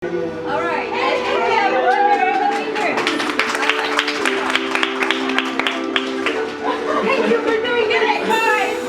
All right, and we have a winner of the winner. Thank you for doing it, guys.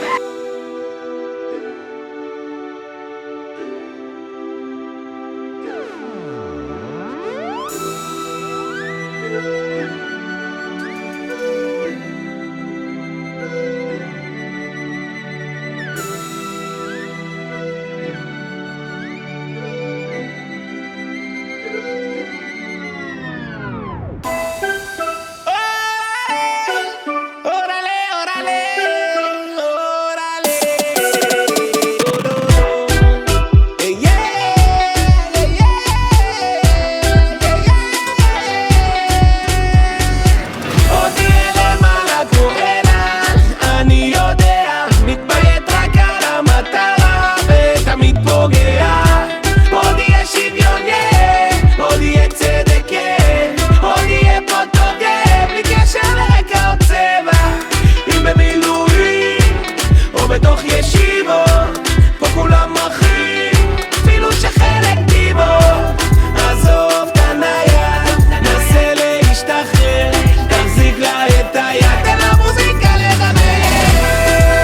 בתוך ישיבות, פה כולם אחים, אפילו שחלק דיבות. עזוב את הנייד, נסה להשתחרר, תחזיק לה את היד, תן למוזיקה לדבר.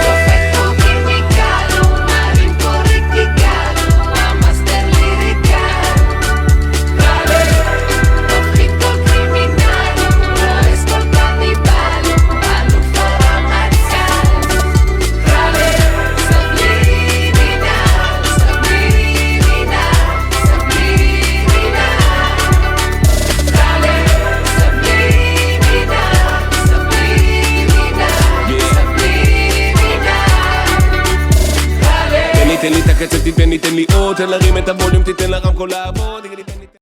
דופק פה קימיקלו, מעלים פה ריקיקלו, המאסטר ליריקלו. רלה, תופחית כל קרימינלו, רועס כל קניבלו, אלוף הרמטכ"ל. תן לי את הקצב, תיתן לי עוד, תן להרים את הווליום, תיתן לרמקול לעבוד.